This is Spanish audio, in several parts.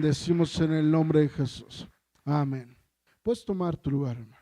Decimos en el nombre de Jesús. Amén. Puedes tomar tu lugar, hermano.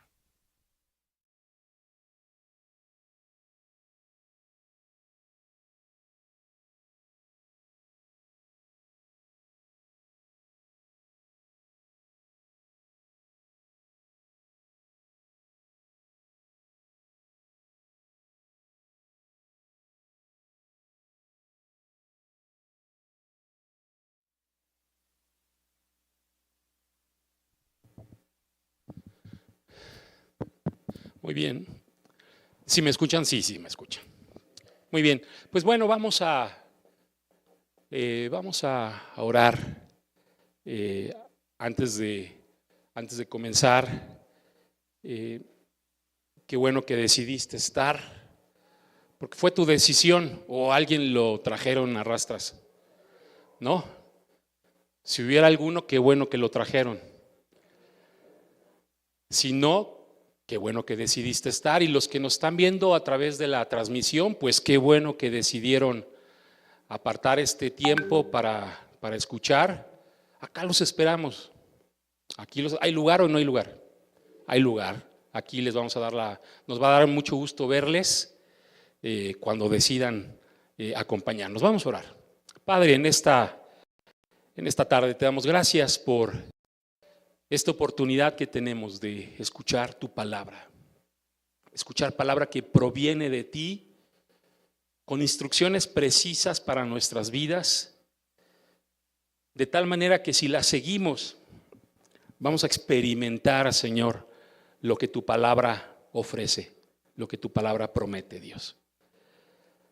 Muy bien. ¿Sí me escuchan? Sí, me escuchan. Muy bien. Pues bueno, vamos a orar antes de comenzar. Qué bueno que decidiste estar, porque fue tu decisión o alguien lo trajeron a rastras, ¿no? Si hubiera alguno, qué bueno que lo trajeron. Si no, qué bueno que decidiste estar, y los que nos están viendo a través de la transmisión, pues qué bueno que decidieron apartar este tiempo para escuchar. Acá los esperamos. ¿Hay lugar o no hay lugar? Hay lugar. Aquí les vamos a dar nos va a dar mucho gusto verles cuando decidan acompañarnos. Vamos a orar. Padre, en esta tarde te damos gracias por esta oportunidad que tenemos de escuchar tu palabra, escuchar palabra que proviene de ti, con instrucciones precisas para nuestras vidas, de tal manera que si la seguimos, vamos a experimentar, Señor, lo que tu palabra ofrece, lo que tu palabra promete, Dios.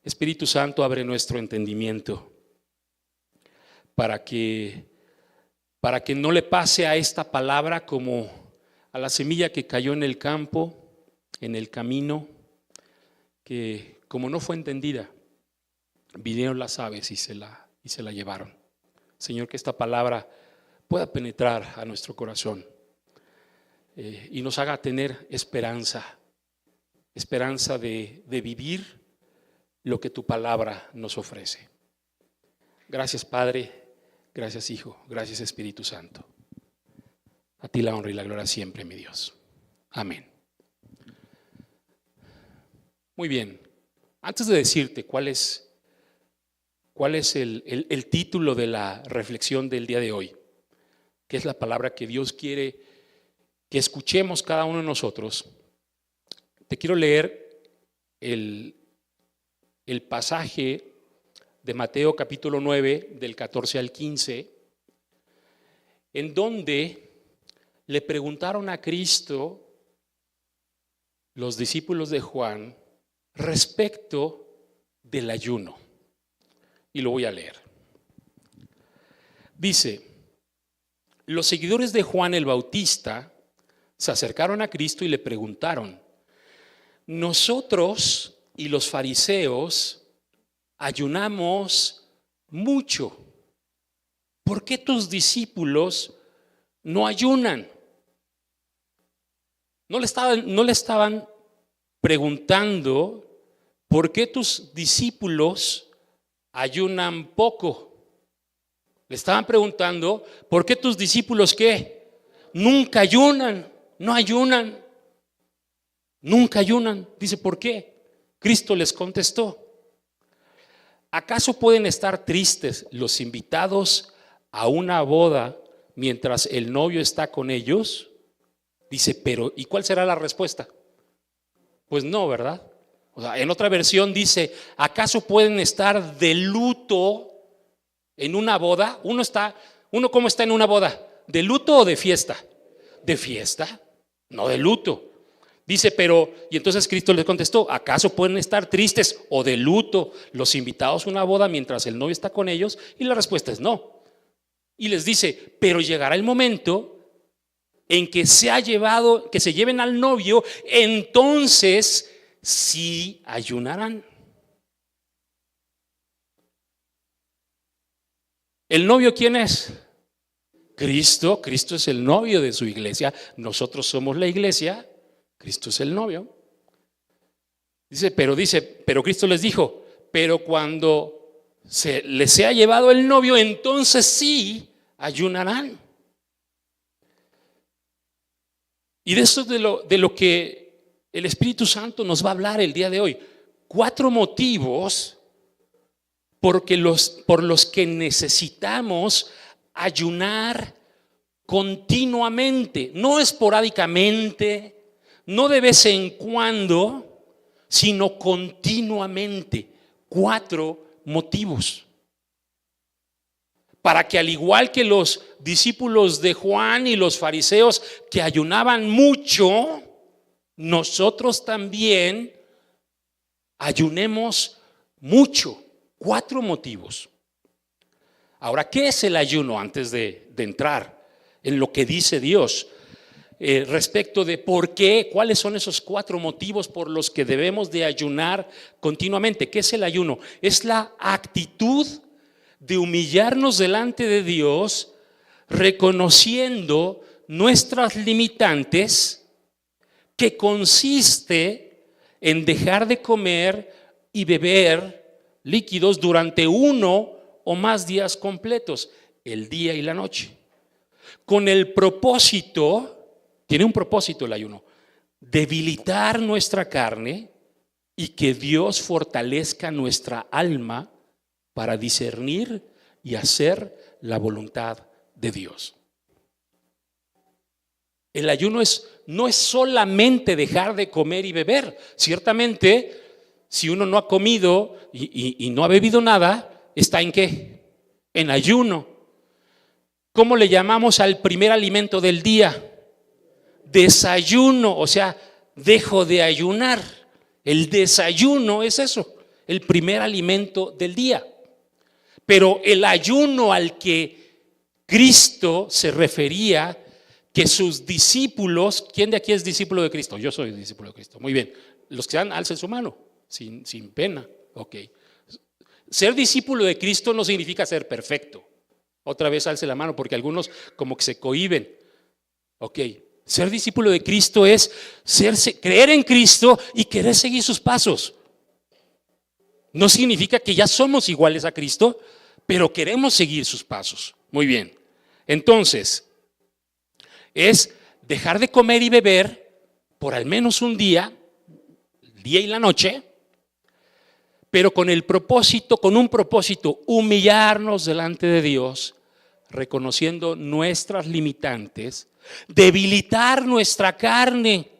Espíritu Santo, abre nuestro entendimiento para que no le pase a esta palabra como a la semilla que cayó en el campo, en el camino, que como no fue entendida, vinieron las aves y se la llevaron. Señor, que esta palabra pueda penetrar a nuestro corazón y nos haga tener esperanza de vivir lo que tu palabra nos ofrece. Gracias, Padre. Gracias, Hijo. Gracias, Espíritu Santo. A ti la honra y la gloria siempre, mi Dios. Amén. Muy bien. Antes de decirte cuál es el título de la reflexión del día de hoy, que es la palabra que Dios quiere que escuchemos cada uno de nosotros, te quiero leer el pasaje de Mateo capítulo 9, del 14 al 15, en donde le preguntaron a Cristo los discípulos de Juan respecto del ayuno. Y lo voy a leer. Dice: los seguidores de Juan el Bautista se acercaron a Cristo y le preguntaron: nosotros y los fariseos ayunamos mucho, ¿por qué tus discípulos no ayunan? No le estaban preguntando por qué tus discípulos ayunan poco. Le estaban preguntando por qué tus discípulos ¿qué? Nunca ayunan, no ayunan, nunca ayunan. Dice, ¿por qué? Cristo les contestó: ¿acaso pueden estar tristes los invitados a una boda mientras el novio está con ellos? Dice, pero ¿y cuál será la respuesta? Pues no, ¿verdad? O sea, en otra versión dice, ¿acaso pueden estar de luto en una boda? ¿Uno cómo está en una boda? ¿De luto o de fiesta? De fiesta, no de luto. Dice, pero, y entonces Cristo les contestó, ¿acaso pueden estar tristes o de luto los invitados a una boda mientras el novio está con ellos? Y la respuesta es no. Y les dice, pero llegará el momento en que que se lleven al novio, entonces sí ayunarán. ¿El novio quién es? Cristo. Cristo es el novio de su iglesia. Nosotros somos la iglesia. Cristo es el novio. Pero Cristo les dijo, pero cuando les sea llevado el novio, entonces sí ayunarán. Y de eso de lo que el Espíritu Santo nos va a hablar el día de hoy. 4 motivos por los que necesitamos ayunar continuamente, no esporádicamente, no de vez en cuando, sino continuamente. 4 motivos. Para que, al igual que los discípulos de Juan y los fariseos que ayunaban mucho, nosotros también ayunemos mucho. 4 motivos. Ahora, ¿qué es el ayuno? Antes de entrar en lo que dice Dios respecto de por qué, cuáles son esos 4 motivos por los que debemos de ayunar continuamente. ¿Qué es el ayuno? Es la actitud de humillarnos delante de Dios, reconociendo nuestras limitantes, que consiste en dejar de comer y beber líquidos durante 1 o más días completos, el día y la noche, con el propósito, tiene un propósito el ayuno, debilitar nuestra carne y que Dios fortalezca nuestra alma para discernir y hacer la voluntad de Dios. El ayuno no es solamente dejar de comer y beber. Ciertamente, si uno no ha comido y no ha bebido nada, ¿está en qué? En ayuno. ¿Cómo le llamamos al primer alimento del día? Desayuno, o sea, dejo de ayunar. El desayuno es eso, el primer alimento del día. Pero el ayuno al que Cristo se refería, que sus discípulos, ¿quién de aquí es discípulo de Cristo? Yo soy discípulo de Cristo. Muy bien. Los que dan, alcen su mano, sin pena. Ok. Ser discípulo de Cristo no significa ser perfecto. Otra vez alce la mano, porque algunos como que se cohíben. Ok. Ser discípulo de Cristo es creer en Cristo y querer seguir sus pasos. No significa que ya somos iguales a Cristo, pero queremos seguir sus pasos. Muy bien. Entonces, es dejar de comer y beber por al menos un día, el día y la noche, pero con un propósito, humillarnos delante de Dios, reconociendo nuestras limitantes, debilitar nuestra carne.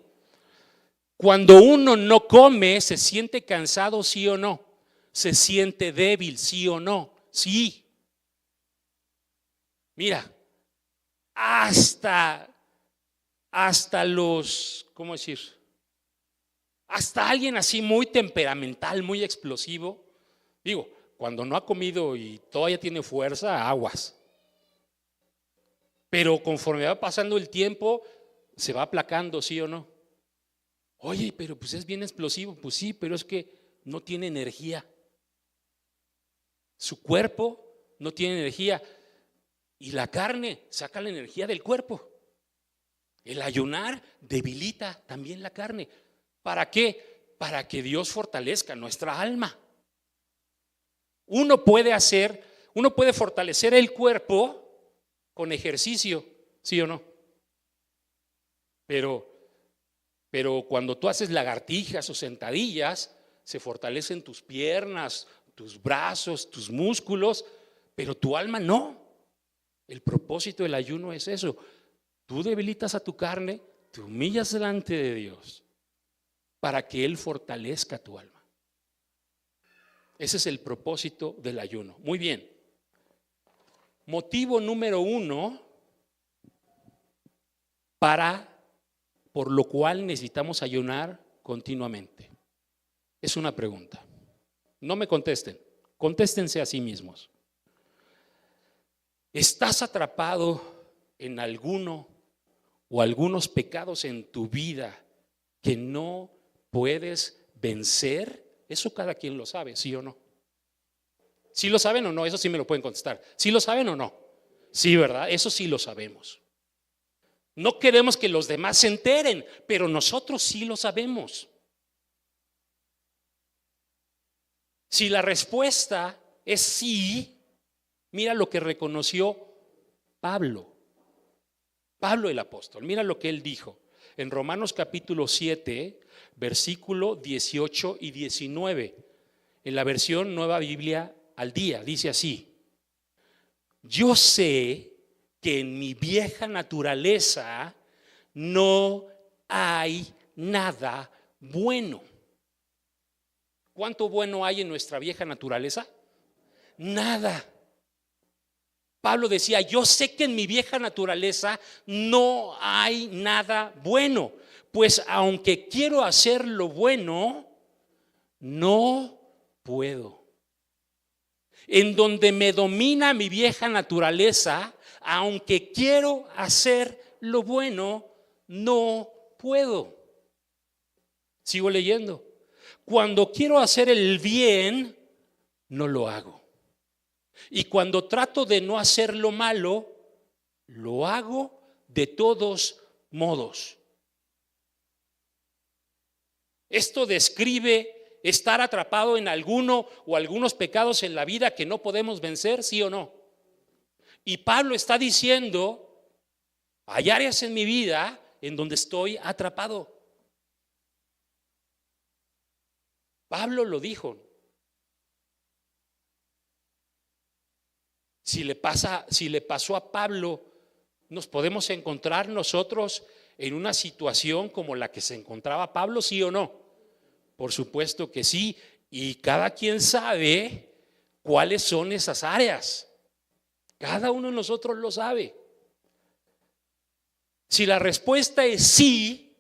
Cuando uno no come, ¿se siente cansado, sí o no? ¿Se siente débil, sí o no? Sí. Mira, hasta los, ¿cómo decir? Hasta alguien así muy temperamental, muy explosivo. Digo, cuando no ha comido y todavía tiene fuerza, aguas. Pero conforme va pasando el tiempo, se va aplacando, ¿sí o no? Oye, pero pues es bien explosivo. Pues sí, pero es que no tiene energía. Su cuerpo no tiene energía. Y la carne saca la energía del cuerpo. El ayunar debilita también la carne. ¿Para qué? Para que Dios fortalezca nuestra alma. Uno puede fortalecer el cuerpo con ejercicio, ¿sí o no? Pero cuando tú haces lagartijas o sentadillas, se fortalecen tus piernas, tus brazos, tus músculos, pero tu alma no. El propósito del ayuno es eso. Tú debilitas a tu carne, te humillas delante de Dios para que Él fortalezca tu alma. Ese es el propósito del ayuno. Muy bien. Motivo número 1 por lo cual necesitamos ayunar continuamente. Es una pregunta. No me contesten, contéstense a sí mismos. ¿Estás atrapado en alguno o algunos pecados en tu vida que no puedes vencer? Eso cada quien lo sabe, ¿sí o no? ¿Sí lo saben o no? Eso sí me lo pueden contestar. ¿Sí lo saben o no? Sí, ¿verdad? Eso sí lo sabemos. No queremos que los demás se enteren, pero nosotros sí lo sabemos. Si la respuesta es sí, mira lo que reconoció Pablo el apóstol. Mira lo que él dijo en Romanos capítulo 7, versículo 18 y 19. En la versión Nueva Biblia al Día, dice así: yo sé que en mi vieja naturaleza no hay nada bueno. ¿Cuánto bueno hay en nuestra vieja naturaleza? Nada. Pablo decía, yo sé que en mi vieja naturaleza no hay nada bueno, pues aunque quiero hacer lo bueno, no puedo. En donde me domina mi vieja naturaleza, aunque quiero hacer lo bueno, no puedo. Sigo leyendo. Cuando quiero hacer el bien, no lo hago. Y cuando trato de no hacer lo malo, lo hago de todos modos. Esto describe estar atrapado en alguno o algunos pecados en la vida que no podemos vencer, ¿sí o no? Y Pablo está diciendo, hay áreas en mi vida en donde estoy atrapado. Pablo lo dijo. Si le pasó a Pablo, ¿nos podemos encontrar nosotros en una situación como la que se encontraba Pablo, sí o no? Por supuesto que sí, y cada quien sabe cuáles son esas áreas. Cada uno de nosotros lo sabe. Si la respuesta es sí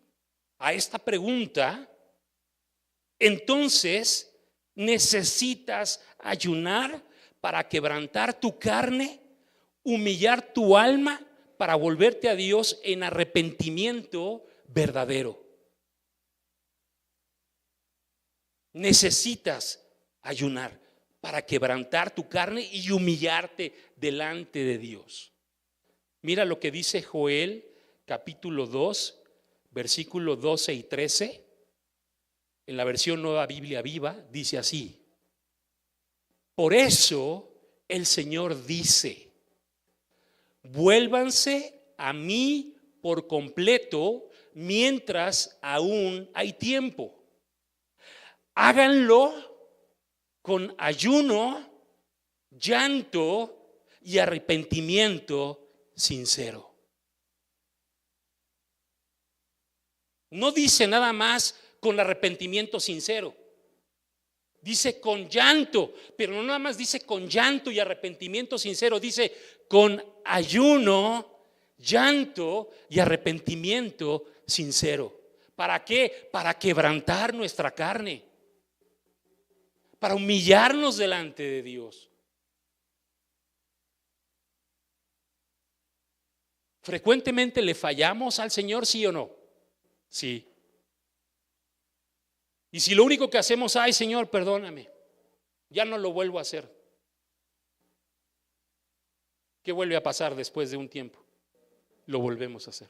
a esta pregunta, entonces necesitas ayunar para quebrantar tu carne, humillar tu alma para volverte a Dios en arrepentimiento verdadero. Necesitas ayunar para quebrantar tu carne y humillarte delante de Dios. Mira lo que dice Joel capítulo 2, versículos 12 y 13. En la versión Nueva Biblia Viva dice así: por eso el Señor dice, vuélvanse a mí por completo mientras aún hay tiempo. Háganlo con ayuno, llanto y arrepentimiento sincero. No dice nada más con arrepentimiento sincero. Dice con llanto, pero no nada más dice con llanto y arrepentimiento sincero, dice con ayuno, llanto y arrepentimiento sincero. ¿Para qué? Para quebrantar nuestra carne, para humillarnos delante de Dios. ¿Frecuentemente le fallamos al Señor, sí o no? Sí. Y si lo único que hacemos, ay Señor, perdóname, ya no lo vuelvo a hacer, ¿qué vuelve a pasar después de un tiempo? Lo volvemos a hacer.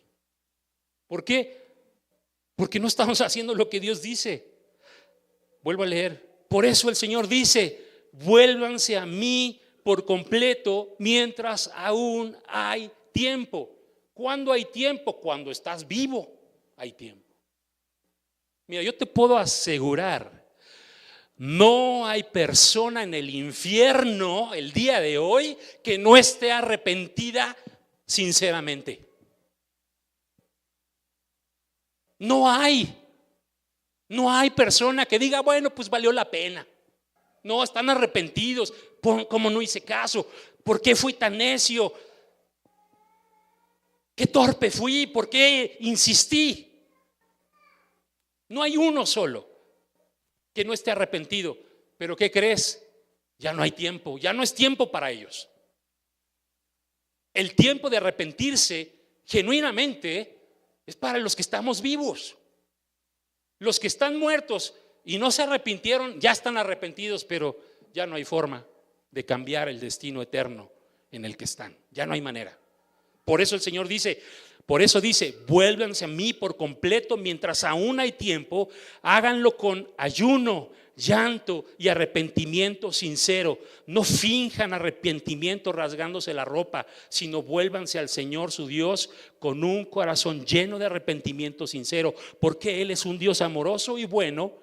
¿Por qué? Porque no estamos haciendo lo que Dios dice. Vuelvo a leer. Por eso el Señor dice, vuélvanse a mí por completo mientras aún hay tiempo. ¿Cuándo hay tiempo? Cuando estás vivo hay tiempo. Mira, yo te puedo asegurar, no hay persona en el infierno el día de hoy que no esté arrepentida sinceramente. No hay persona que diga, bueno, pues valió la pena. No, están arrepentidos. ¿Cómo no hice caso? ¿Por qué fui tan necio? ¿Qué torpe fui? ¿Por qué insistí? No hay uno solo que no esté arrepentido. Pero ¿qué crees? Ya no hay tiempo, ya no es tiempo para ellos. El tiempo de arrepentirse genuinamente es para los que estamos vivos. Los que están muertos y no se arrepintieron, ya están arrepentidos, pero ya no hay forma de cambiar el destino eterno en el que están. Ya no hay manera. Por eso el Señor dice, vuélvanse a mí por completo mientras aún hay tiempo, háganlo con ayuno, llanto y arrepentimiento sincero. No finjan arrepentimiento rasgándose la ropa, sino vuélvanse al Señor su Dios con un corazón lleno de arrepentimiento sincero, porque Él es un Dios amoroso y bueno,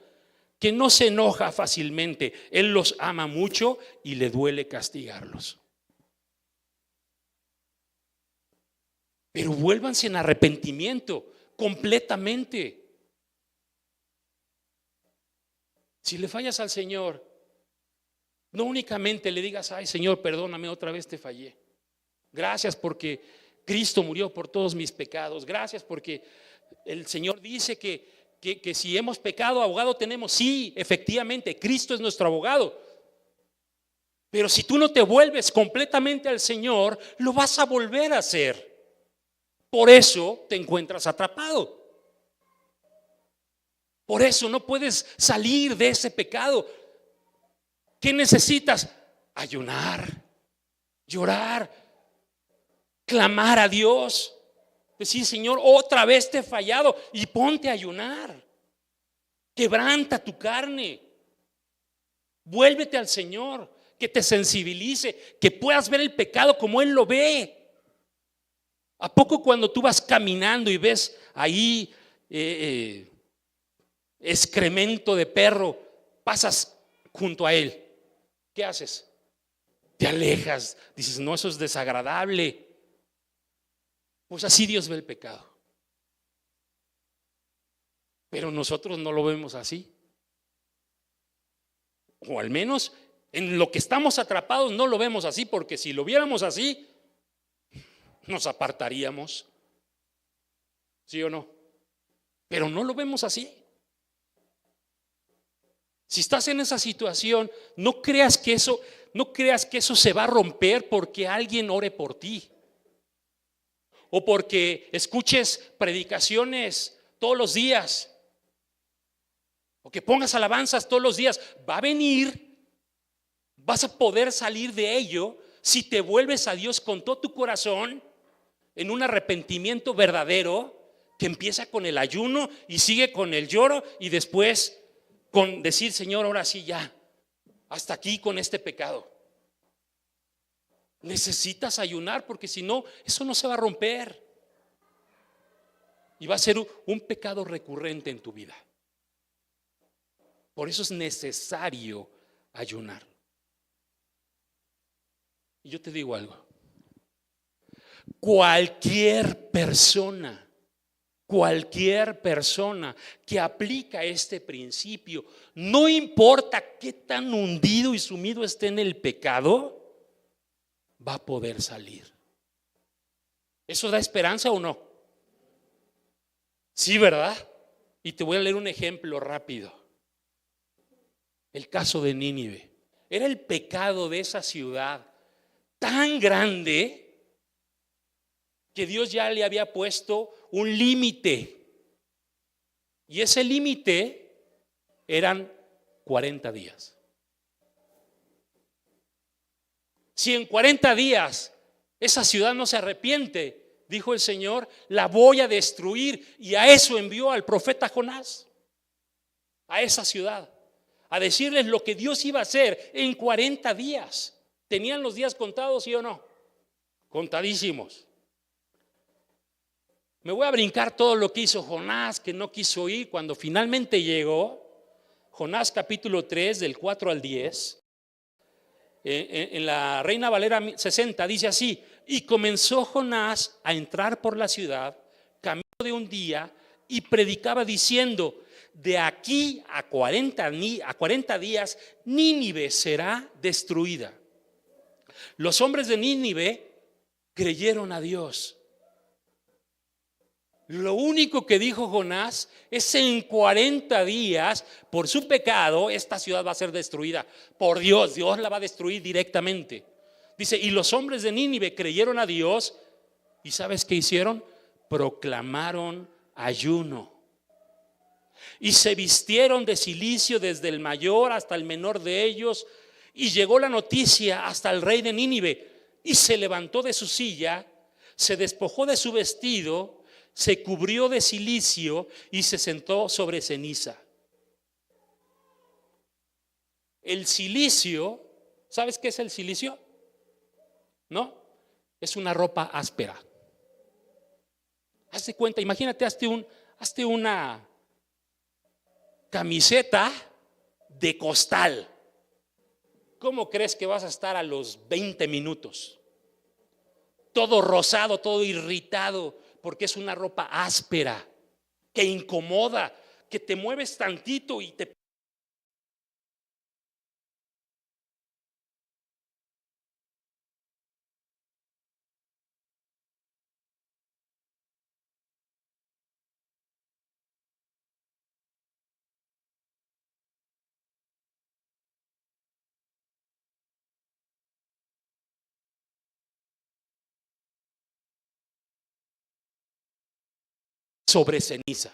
que no se enoja fácilmente. Él los ama mucho y le duele castigarlos. Pero vuélvanse en arrepentimiento completamente. Si le fallas al Señor, no únicamente le digas: ay Señor, perdóname, otra vez te fallé. Gracias porque Cristo murió por todos mis pecados. Gracias porque el Señor dice que si hemos pecado, abogado tenemos. Sí, efectivamente, Cristo es nuestro abogado. Pero si tú no te vuelves completamente al Señor, lo vas a volver a hacer. Por eso te encuentras atrapado. Por eso no puedes salir de ese pecado. ¿Qué necesitas? Ayunar, llorar, clamar a Dios, decir: Señor, otra vez te he fallado, y ponte a ayunar. Quebranta tu carne, vuélvete al Señor, que te sensibilice, que puedas ver el pecado como Él lo ve. ¿A poco cuando tú vas caminando y ves ahí excremento de perro, pasas junto a él? ¿Qué haces? Te alejas, dices: no, eso es desagradable. Pues así Dios ve el pecado. Pero nosotros no lo vemos así. O al menos en lo que estamos atrapados no lo vemos así, porque si lo viéramos así, nos apartaríamos. ¿Sí o no? Pero no lo vemos así. Si estás en esa situación, no creas que eso se va a romper porque alguien ore por ti, o porque escuches predicaciones todos los días, o que pongas alabanzas todos los días. Va a venir, vas a poder salir de ello si te vuelves a Dios con todo tu corazón, en un arrepentimiento verdadero que empieza con el ayuno y sigue con el lloro, y después con decir: Señor, ahora sí, ya, hasta aquí con este pecado. Necesitas ayunar, porque si no, eso no se va a romper y va a ser un pecado recurrente en tu vida. Por eso es necesario ayunar. Y yo te digo algo: cualquier persona que aplica este principio, no importa qué tan hundido y sumido esté en el pecado, va a poder salir. ¿Eso da esperanza o no? Sí, ¿verdad? Y te voy a leer un ejemplo rápido. El caso de Nínive. Era el pecado de esa ciudad tan grande que Dios ya le había puesto un límite, y ese límite eran 40 días. Si en 40 días esa ciudad no se arrepiente, dijo el Señor, la voy a destruir. Y a eso envió al profeta Jonás, a esa ciudad, a decirles lo que Dios iba a hacer en 40 días. ¿Tenían los días contados, sí o no? Contadísimos. Me voy a brincar todo lo que hizo Jonás, que no quiso ir. Cuando finalmente llegó, Jonás capítulo 3 del 4 al 10, en la Reina Valera 60 dice así: y comenzó Jonás a entrar por la ciudad, camino de un día, y predicaba diciendo: de aquí a 40 días Nínive será destruida. Los hombres de Nínive creyeron a Dios. Lo único que dijo Jonás es: en 40 días, por su pecado, esta ciudad va a ser destruida. Por Dios, Dios la va a destruir directamente. Dice: y los hombres de Nínive creyeron a Dios. ¿Y sabes qué hicieron? Proclamaron ayuno. Y se vistieron de cilicio desde el mayor hasta el menor de ellos. Y llegó la noticia hasta el rey de Nínive. Y se levantó de su silla, se despojó de su vestido, se cubrió de cilicio y se sentó sobre ceniza. El silicio, ¿sabes qué es el silicio? ¿No? Es una ropa áspera. Hazte cuenta, imagínate, hazte una camiseta de costal. ¿Cómo crees que vas a estar a los 20 minutos? Todo rosado, todo irritado, porque es una ropa áspera, que incomoda, que te mueves tantito y te... sobre ceniza,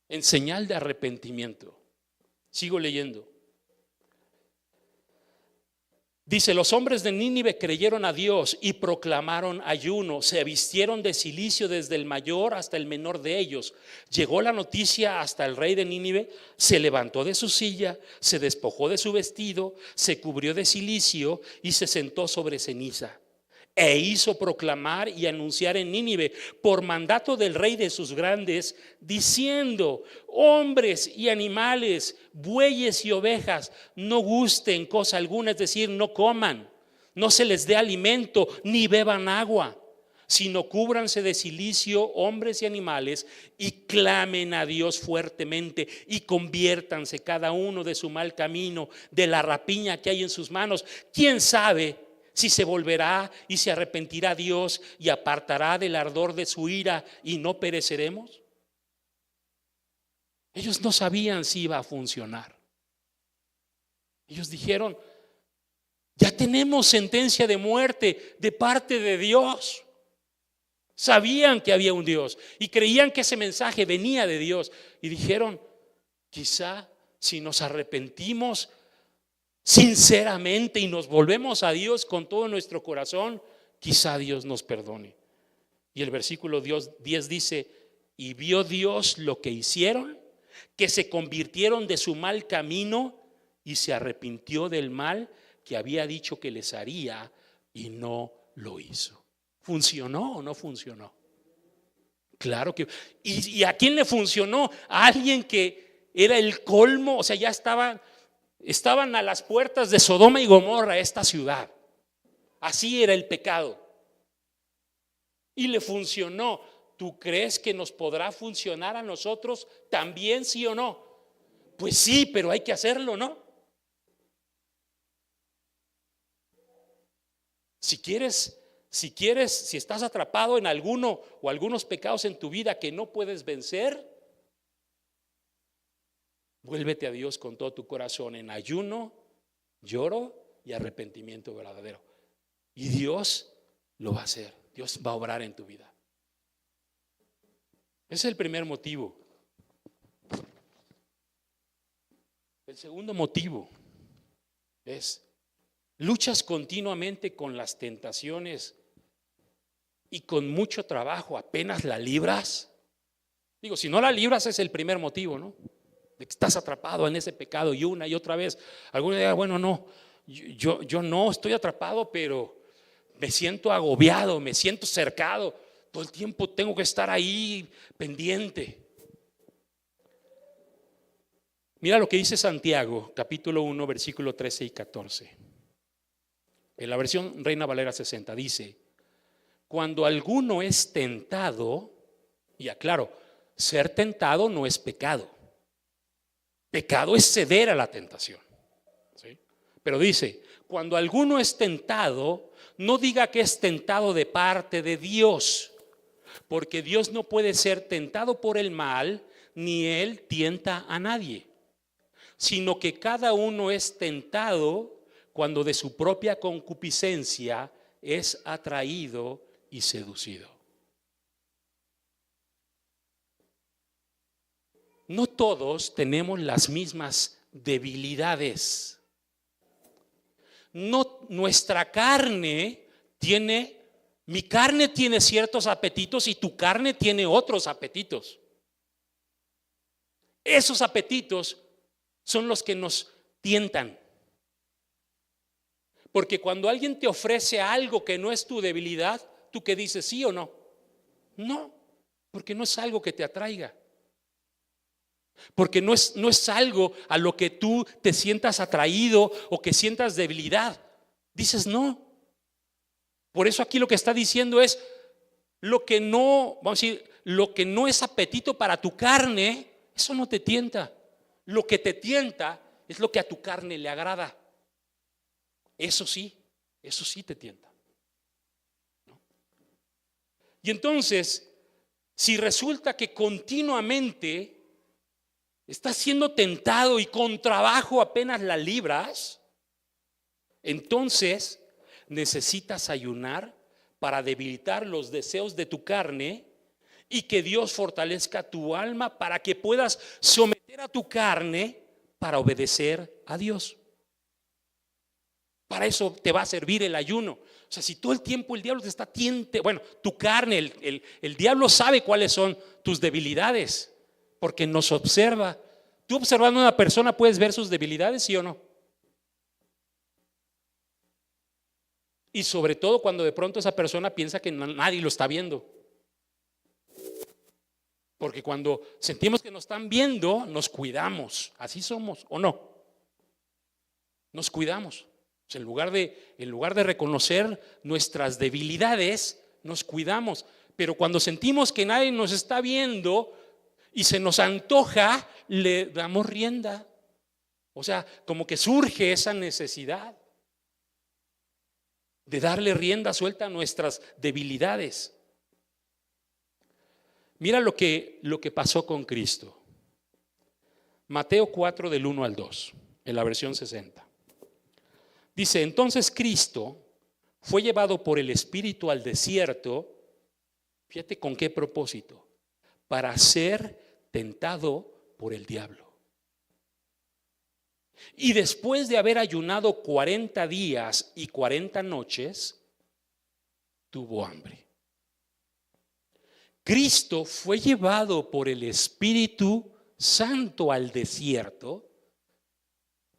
en señal de arrepentimiento. Sigo leyendo. Dice: los hombres de Nínive creyeron a Dios y proclamaron ayuno, se vistieron de cilicio desde el mayor hasta el menor de ellos. Llegó la noticia hasta el rey de Nínive, se levantó de su silla, se despojó de su vestido, se cubrió de cilicio y se sentó sobre ceniza. E hizo proclamar y anunciar en Nínive por mandato del rey de sus grandes, diciendo: hombres y animales, bueyes y ovejas, no gusten cosa alguna, es decir, no coman, no se les dé alimento, ni beban agua, sino cúbranse de cilicio hombres y animales, y clamen a Dios fuertemente, y conviértanse cada uno de su mal camino, de la rapiña que hay en sus manos. ¿Quién sabe si se volverá y se arrepentirá Dios y apartará del ardor de su ira y no pereceremos? Ellos no sabían si iba a funcionar. Ellos dijeron: ya tenemos sentencia de muerte de parte de Dios. Sabían que había un Dios y creían que ese mensaje venía de Dios, y dijeron: quizá si nos arrepentimos sinceramente y nos volvemos a Dios con todo nuestro corazón, quizá Dios nos perdone. Y el versículo 10 dice: y vio Dios lo que hicieron, que se convirtieron de su mal camino, y se arrepintió del mal que había dicho que les haría, y no lo hizo. ¿Funcionó o no funcionó? Claro que. ¿Y a quién le funcionó? A alguien que era el colmo, o sea, ya estaban a las puertas de Sodoma y Gomorra, esta ciudad. Así era el pecado. Y le funcionó. ¿Tú crees que nos podrá funcionar a nosotros también, sí o no? Pues sí, pero hay que hacerlo, ¿no? Si estás atrapado en alguno o algunos pecados en tu vida que no puedes vencer, vuélvete a Dios con todo tu corazón en ayuno, lloro y arrepentimiento verdadero. Y Dios lo va a hacer. Dios va a obrar en tu vida. Ese es el primer motivo. El segundo motivo es: luchas continuamente con las tentaciones y con mucho trabajo apenas la libras. Digo, si no la libras es el primer motivo, ¿no? De que estás atrapado en ese pecado y una y otra vez. Algunos dirán: bueno, no, yo no estoy atrapado, pero me siento agobiado, me siento cercado. Todo el tiempo tengo que estar ahí pendiente. Mira lo que dice Santiago, capítulo 1, versículo 13 y 14. En la versión Reina Valera 60 dice: cuando alguno es tentado, y aclaro, ser tentado no es pecado. Pecado es ceder a la tentación, ¿sí? Pero dice: cuando alguno es tentado, no diga que es tentado de parte de Dios, porque Dios no puede ser tentado por el mal, ni Él tienta a nadie, sino que cada uno es tentado cuando de su propia concupiscencia es atraído y seducido. No todos tenemos las mismas debilidades. No, nuestra carne mi carne tiene ciertos apetitos y tu carne tiene otros apetitos. Esos apetitos son los que nos tientan. Porque cuando alguien te ofrece algo que no es tu debilidad, ¿tú qué dices? ¿Sí o no? No, porque no es algo que te atraiga. Porque no es algo a lo que tú te sientas atraído o que sientas debilidad. Dices no. Por eso aquí lo que está diciendo es lo que no, vamos a decir, lo que no es apetito para tu carne, eso no te tienta. Lo que te tienta es lo que a tu carne le agrada. Eso sí te tienta. ¿No? Y entonces, si resulta que continuamente estás siendo tentado y con trabajo apenas la libras, entonces necesitas ayunar para debilitar los deseos de tu carne y que Dios fortalezca tu alma para que puedas someter a tu carne para obedecer a Dios. Para eso te va a servir el ayuno. O sea, si todo el tiempo el diablo te está bueno, tu carne, el diablo sabe cuáles son tus debilidades, porque nos observa. Tú observando a una persona puedes ver sus debilidades, ¿sí o no? Y sobre todo cuando de pronto esa persona piensa que nadie lo está viendo. Porque cuando sentimos que nos están viendo, nos cuidamos. Así somos, ¿o no? Nos cuidamos. O sea, en lugar de reconocer nuestras debilidades, nos cuidamos. Pero cuando sentimos que nadie nos está viendo y se nos antoja, le damos rienda. O sea, como que surge esa necesidad de darle rienda suelta a nuestras debilidades. Mira lo que pasó con Cristo. Mateo 4 del 1 al 2, en la versión 60. Dice, entonces Cristo fue llevado por el Espíritu al desierto, fíjate con qué propósito, para ser tentado por el diablo. Y después de haber ayunado 40 días y 40 noches, tuvo hambre. Cristo fue llevado por el Espíritu Santo al desierto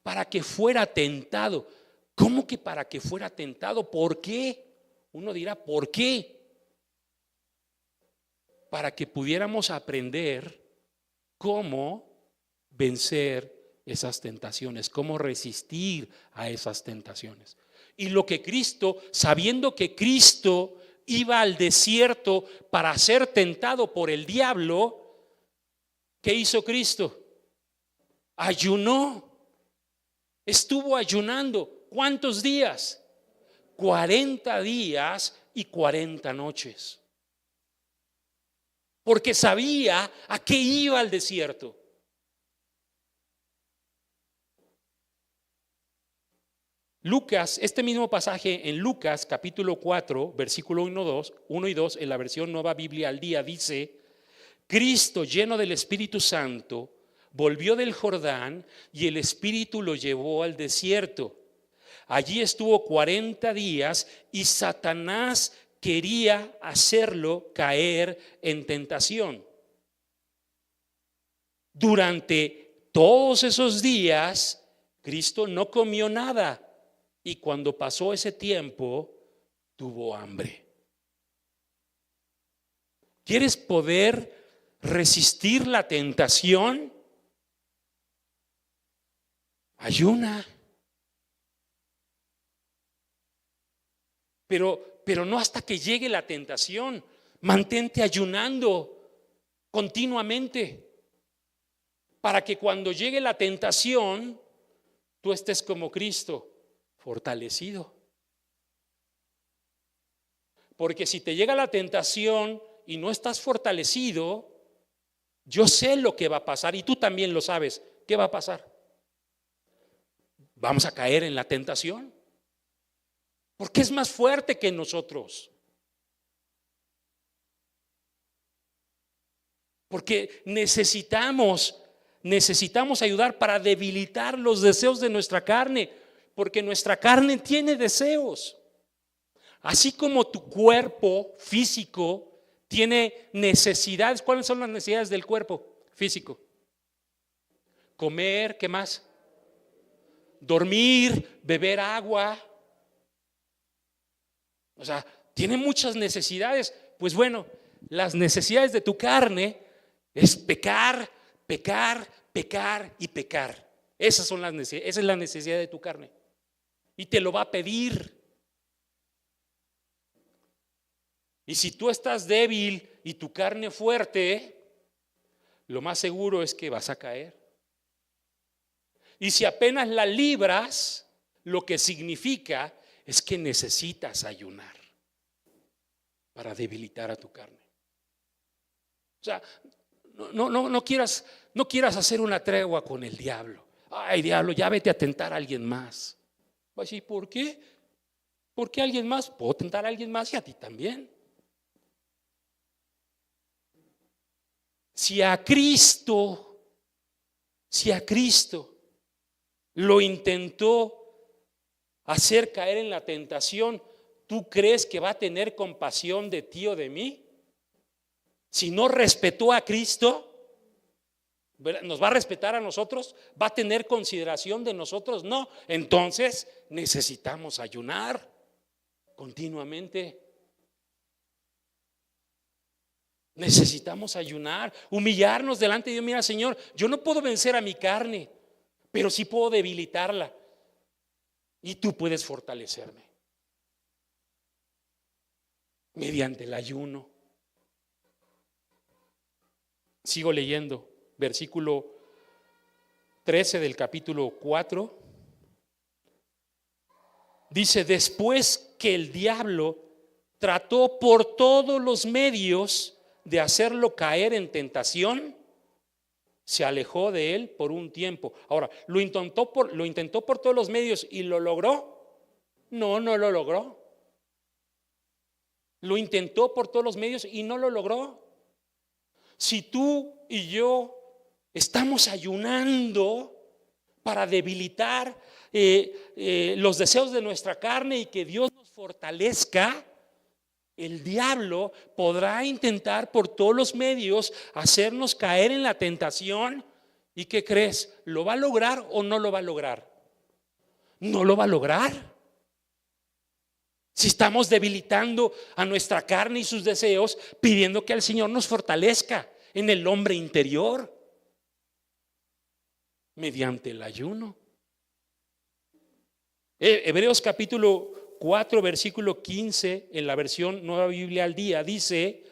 para que fuera tentado. ¿Cómo que para que fuera tentado? ¿Por qué? Uno dirá, ¿por qué? Para que pudiéramos aprender cómo vencer esas tentaciones, cómo resistir a esas tentaciones. Y lo que Cristo, sabiendo que Cristo iba al desierto para ser tentado por el diablo, ¿qué hizo Cristo? Ayunó. Estuvo ayunando. ¿Cuántos días? 40 días y 40 noches. Porque sabía a qué iba al desierto. Lucas, este mismo pasaje en Lucas capítulo 4, versículo 1 y 2, en la versión Nueva Biblia al Día, dice: Cristo, lleno del Espíritu Santo, volvió del Jordán y el Espíritu lo llevó al desierto. Allí estuvo 40 días y Satanás quería hacerlo caer en tentación. Durante todos esos días, Cristo no comió nada. Y cuando pasó ese tiempo, tuvo hambre. ¿Quieres poder resistir la tentación? Ayuna. Pero no hasta que llegue la tentación. Mantente ayunando continuamente para que cuando llegue la tentación, tú estés como Cristo, fortalecido. Porque si te llega la tentación y no estás fortalecido, yo sé lo que va a pasar y tú también lo sabes. ¿Qué va a pasar? Vamos a caer en la tentación. Porque es más fuerte que nosotros. Porque necesitamos ayudar para debilitar los deseos de nuestra carne. Porque nuestra carne tiene deseos. Así como tu cuerpo físico tiene necesidades. ¿Cuáles son las necesidades del cuerpo físico? comer, ¿qué más? Dormir, beber agua. O sea, tiene muchas necesidades. Pues bueno, las necesidades de tu carne es pecar, pecar, pecar y pecar. Esas son las necesidades, esa es la necesidad de tu carne. Y te lo va a pedir. Y si tú estás débil y tu carne fuerte, lo más seguro es que vas a caer. Y si apenas la libras, lo que significa es que necesitas ayunar para debilitar a tu carne. O sea, no quieras hacer una tregua con el diablo. Ay, diablo, ya vete a tentar a alguien más. Va a decir, ¿por qué? ¿Por qué alguien más? Puedo tentar a alguien más y a ti también. Si a Cristo lo intentó hacer caer en la tentación, ¿tú crees que va a tener compasión de ti o de mí? Si no respetó a Cristo, ¿nos va a respetar a nosotros? ¿Va a tener consideración de nosotros? No. Entonces necesitamos ayunar continuamente. Necesitamos ayunar, humillarnos delante de Dios. Mira, Señor, yo no puedo vencer a mi carne, pero sí puedo debilitarla. Y tú puedes fortalecerme mediante el ayuno. Sigo leyendo, versículo 13 del capítulo 4. Dice, después que el diablo trató por todos los medios de hacerlo caer en tentación, se alejó de él por un tiempo. Ahora, ¿lo intentó por todos los medios y lo logró? No lo logró. Lo intentó por todos los medios y no lo logró. Si tú y yo estamos ayunando para debilitar los deseos de nuestra carne y que Dios nos fortalezca, el diablo podrá intentar por todos los medios hacernos caer en la tentación. ¿Y qué crees? ¿Lo va a lograr o no lo va a lograr? No lo va a lograr. Si estamos debilitando a nuestra carne y sus deseos, pidiendo que el Señor nos fortalezca en el hombre interior mediante el ayuno. Hebreos capítulo 4, versículo 15, en la versión Nueva Biblia al Día, dice,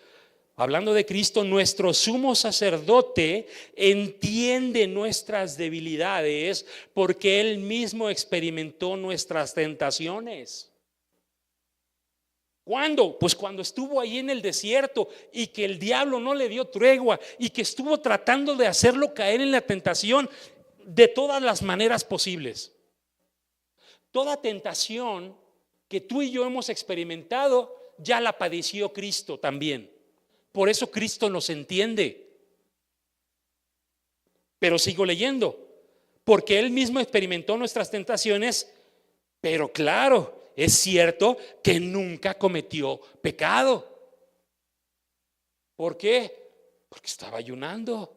hablando de Cristo, nuestro sumo sacerdote entiende nuestras debilidades porque Él mismo experimentó nuestras tentaciones. ¿Cuándo? Pues cuando estuvo ahí en el desierto y que el diablo no le dio tregua y que estuvo tratando de hacerlo caer en la tentación de todas las maneras posibles. Toda tentación que tú y yo hemos experimentado ya la padeció Cristo también. Por eso Cristo nos entiende. Pero sigo leyendo, porque Él mismo experimentó nuestras tentaciones, pero claro, es cierto que nunca cometió pecado. ¿Por qué? Porque estaba ayunando.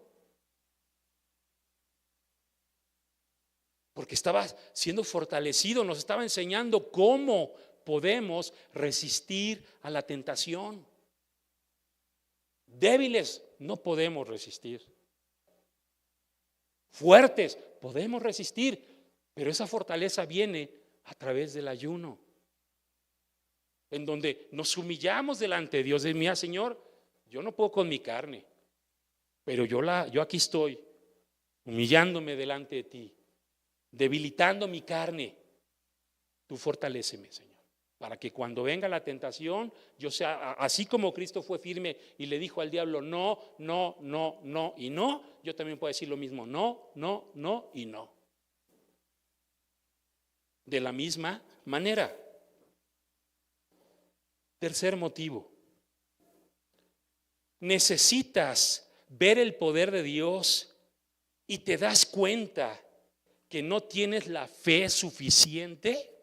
Porque estaba siendo fortalecido, nos estaba enseñando cómo podemos resistir a la tentación. Débiles no podemos resistir. Fuertes podemos resistir, pero esa fortaleza viene a través del ayuno, en donde nos humillamos delante de Dios. Mira, Señor, yo no puedo con mi carne, pero yo aquí estoy humillándome delante de ti, debilitando mi carne. Tú fortaléceme, Señor, para que cuando venga la tentación, yo sea, así como Cristo fue firme y le dijo al diablo no y no, yo también puedo decir lo mismo, no y no. De la misma manera. Tercer motivo, necesitas ver el poder de Dios y te das cuenta que no tienes la fe suficiente.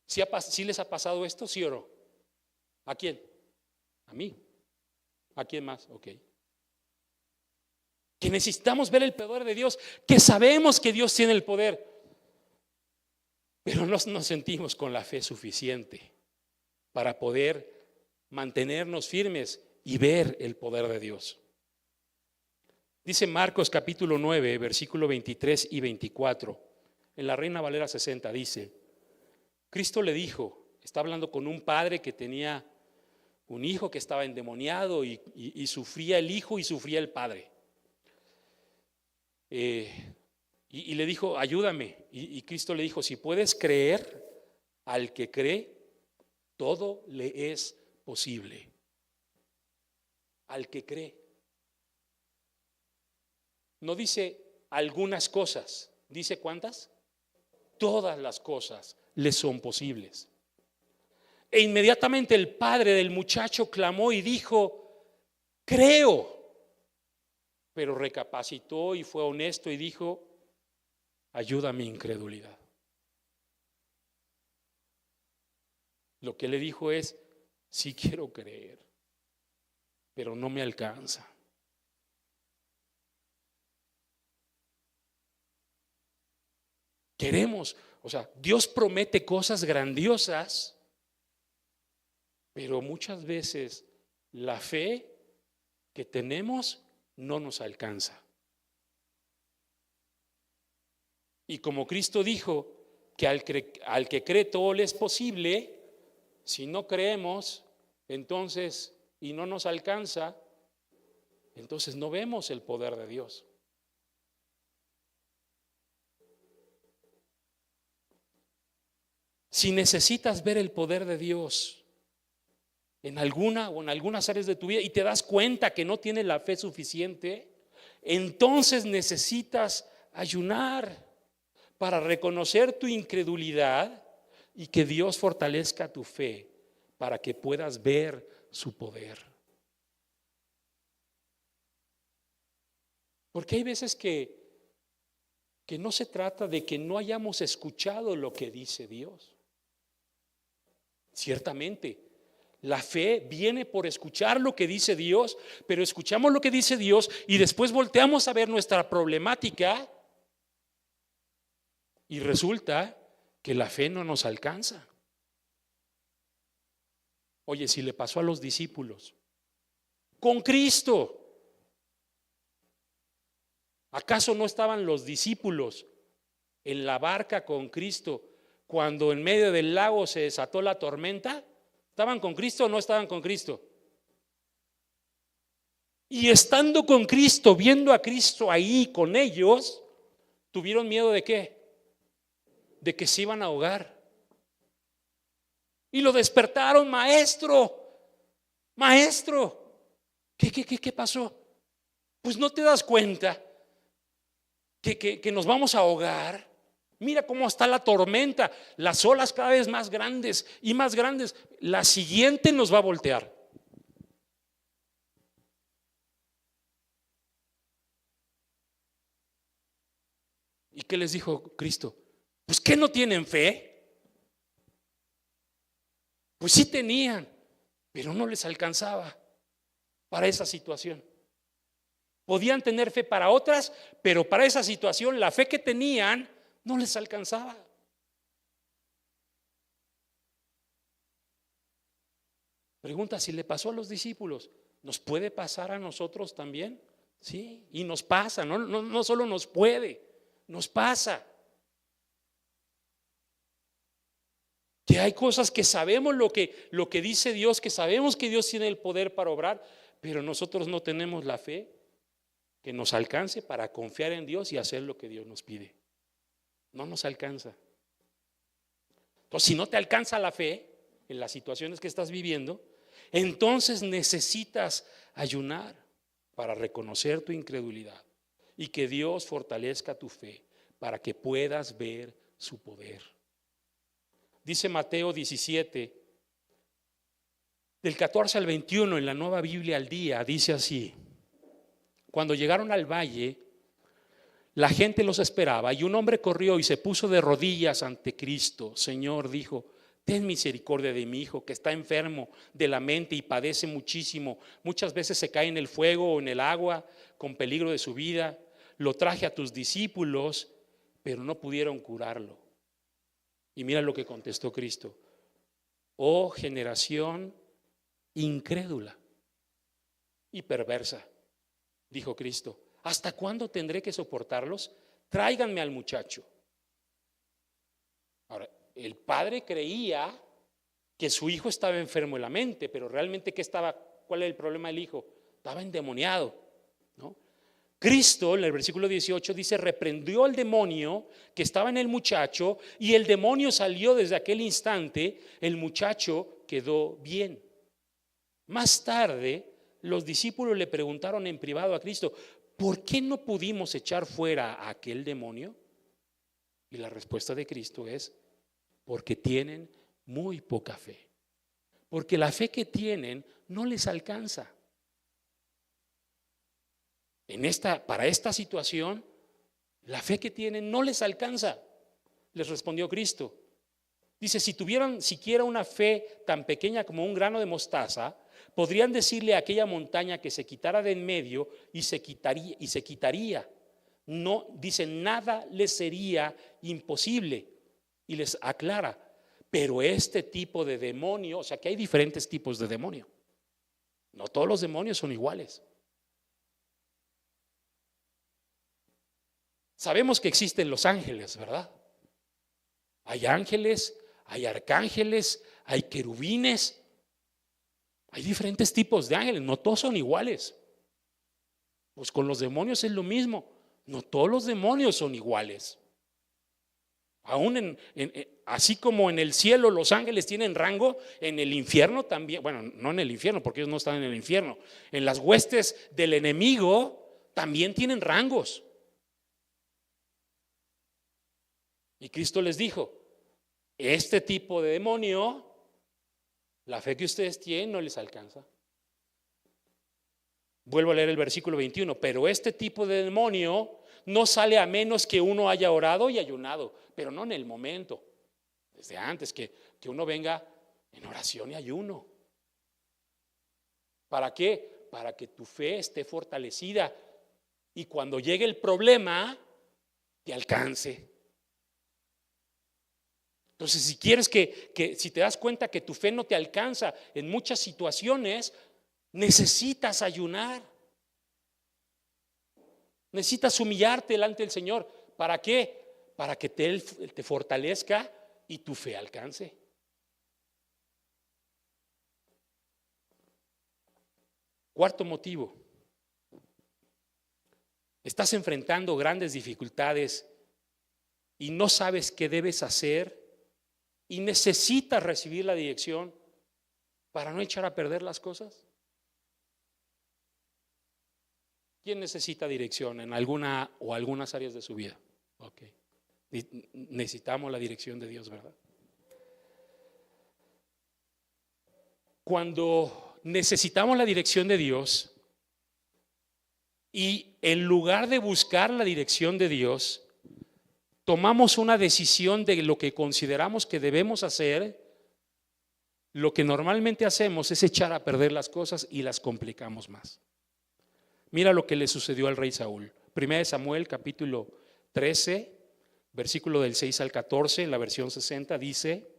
¿Sí les ha pasado esto? ¿Sí o no? ¿A quién? A mí. ¿A quién más? Ok. que necesitamos ver el poder de Dios, que sabemos que Dios tiene el poder, pero no nos sentimos con la fe suficiente para poder mantenernos firmes y ver el poder de Dios. Dice Marcos capítulo 9, versículo 23 y 24, en la Reina Valera 60 dice: Cristo le dijo, está hablando con un padre que tenía un hijo que estaba endemoniado y sufría el hijo y sufría el padre. Y le dijo, ayúdame. Y Cristo le dijo, si puedes creer, al que cree, todo le es posible. Al que cree. No dice algunas cosas, dice ¿cuántas? Todas las cosas le son posibles. E inmediatamente el padre del muchacho clamó y dijo, creo. Pero recapacitó y fue honesto y dijo, ayuda a mi incredulidad. Lo que le dijo es, sí quiero creer, pero no me alcanza. Queremos, Dios promete cosas grandiosas, pero muchas veces la fe que tenemos no nos alcanza. Y como Cristo dijo que al que cree todo le es posible, si no creemos, entonces, y no nos alcanza, entonces no vemos el poder de Dios. Si necesitas ver el poder de Dios en alguna o en algunas áreas de tu vida y te das cuenta que no tienes la fe suficiente, entonces necesitas ayunar para reconocer tu incredulidad y que Dios fortalezca tu fe para que puedas ver su poder. Porque hay veces que no se trata de que no hayamos escuchado lo que dice Dios. Ciertamente, la fe viene por escuchar lo que dice Dios, pero escuchamos lo que dice Dios y después volteamos a ver nuestra problemática y resulta que la fe no nos alcanza. Oye, si le pasó a los discípulos con Cristo, ¿acaso no estaban los discípulos en la barca con Cristo cuando en medio del lago se desató la tormenta? ¿Estaban con Cristo o no estaban con Cristo? Y estando con Cristo, viendo a Cristo ahí con ellos, ¿tuvieron miedo de qué? De que se iban a ahogar. Y lo despertaron, maestro, maestro. ¿Qué pasó? Pues no te das cuenta que nos vamos a ahogar. Mira cómo está la tormenta, las olas cada vez más grandes y más grandes. La siguiente nos va a voltear. ¿Y qué les dijo Cristo? Pues ¿qué no tienen fe? Pues sí tenían, pero no les alcanzaba para esa situación. Podían tener fe para otras, pero para esa situación la fe que tenían no les alcanzaba. Pregunta, si le pasó a los discípulos, ¿nos puede pasar a nosotros también? Sí, y nos pasa, no solo nos puede, nos pasa. Que hay cosas que sabemos lo que dice Dios, que sabemos que Dios tiene el poder para obrar, pero nosotros no tenemos la fe que nos alcance para confiar en Dios y hacer lo que Dios nos pide. No nos alcanza. Entonces, si no te alcanza la fe en las situaciones que estás viviendo, entonces necesitas ayunar para reconocer tu incredulidad y que Dios fortalezca tu fe para que puedas ver su poder. Dice Mateo 17, del 14 al 21 en la Nueva Biblia al Día, dice así: cuando llegaron al valle, la gente los esperaba y un hombre corrió y se puso de rodillas ante Cristo. Señor, dijo, ten misericordia de mi hijo que está enfermo de la mente y padece muchísimo. Muchas veces se cae en el fuego o en el agua con peligro de su vida. Lo traje a tus discípulos, pero no pudieron curarlo. Y mira lo que contestó Cristo: oh generación incrédula y perversa, dijo Cristo, ¿hasta cuándo tendré que soportarlos? Tráiganme al muchacho. Ahora, el padre creía que su hijo estaba enfermo en la mente, pero realmente ¿cuál es el problema del hijo? Estaba endemoniado, ¿no? Cristo en el versículo 18 dice: reprendió al demonio que estaba en el muchacho, y el demonio salió. Desde aquel instante el muchacho quedó bien. Más tarde los discípulos le preguntaron en privado a Cristo: ¿por qué no pudimos echar fuera a aquel demonio? Y la respuesta de Cristo es: porque tienen muy poca fe. Porque la fe que tienen no les alcanza. Para esta situación, la fe que tienen no les alcanza, les respondió Cristo. Dice: si tuvieran siquiera una fe tan pequeña como un grano de mostaza, podrían decirle a aquella montaña que se quitara de en medio y se quitaría. No, dice, nada les sería imposible. Y les aclara: pero este tipo de demonio, o sea que hay diferentes tipos de demonio. No todos los demonios son iguales. Sabemos que existen los ángeles, ¿verdad? Hay ángeles, hay arcángeles, hay querubines. Hay diferentes tipos de ángeles, no todos son iguales. Pues con los demonios es lo mismo, no todos los demonios son iguales. Aún así como en el cielo los ángeles tienen rango, en el infierno también. Bueno, no en el infierno, porque ellos no están en el infierno. En las huestes del enemigo también tienen rangos. Y Cristo les dijo: este tipo de demonio, la fe que ustedes tienen no les alcanza. Vuelvo a leer el versículo 21. Pero este tipo de demonio no sale a menos que uno haya orado y ayunado, pero no en el momento, desde antes, que uno venga en oración y ayuno. ¿Para qué? Para que tu fe esté fortalecida y cuando llegue el problema te alcance. Entonces, si quieres si te das cuenta que tu fe no te alcanza en muchas situaciones, necesitas ayunar. Necesitas humillarte delante del Señor. ¿Para qué? Para que Él te fortalezca y tu fe alcance. Cuarto motivo: estás enfrentando grandes dificultades y no sabes qué debes hacer y necesitas recibir la dirección para no echar a perder las cosas. ¿Quién necesita dirección en alguna o algunas áreas de su vida? Okay. Necesitamos la dirección de Dios, ¿verdad? Cuando necesitamos la dirección de Dios y en lugar de buscar la dirección de Dios, tomamos una decisión de lo que consideramos que debemos hacer, lo que normalmente hacemos es echar a perder las cosas y las complicamos más. Mira lo que le sucedió al rey Saúl. 1 Samuel capítulo 13, versículo del 6 al 14, en la versión 60 dice: